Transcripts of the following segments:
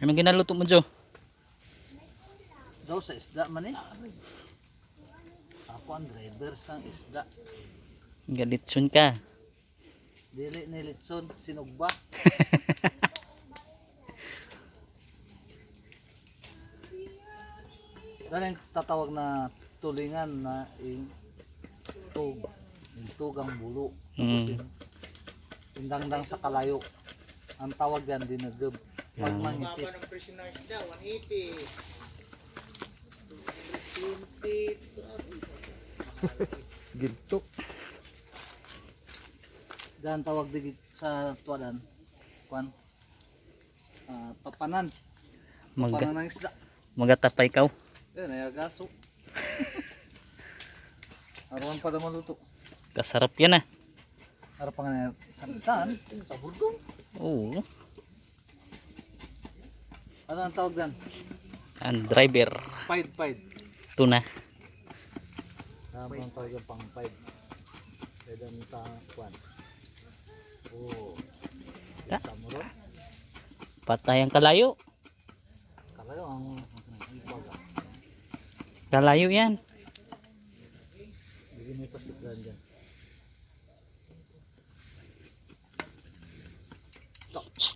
Anong ginaluto mo, Jo? Daw sa isda man eh. Ako ang driver sang isda. Galitsun ka. Dili ni litson, sinugba. Dahil yung tatawag na tulingan na tug. Yung tug ang bulo. Tapos yung dangdang sa kalayo. Ang tawag yan dinagab. Pag mangitip. Ang presyo ng isda, 180. 220. Gintok. Dan tawag digit sa tuwadan. Kuan. Papanan. Papanan ng isda. Magatapay ikaw. Yan, ayagaso. Arawan pa daw maluto. Kasarap yan ah. Arapan nga sa bitan, sa burdong. Oo. Ano ang tawag dan? Ang driver. Paid. Tuna. Ano ang tawag yung pang paid? Pwede mo sa kuan. Oo. Ta? Samuron. Patay ang kalayo. Kalayo ang baga. Kalayo yan. Bigyan mo pasiklan dyan.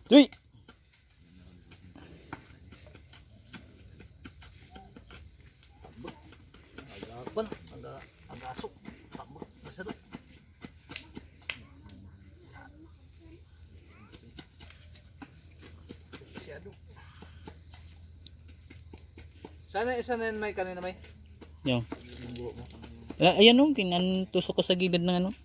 Uy! Agapan. Agasok. Tambok. Masado. Masyado. Sana isa na yun may kanina may. Yung. Yung buhok mo. Ayan o, tusok ko sa gilid ng ano.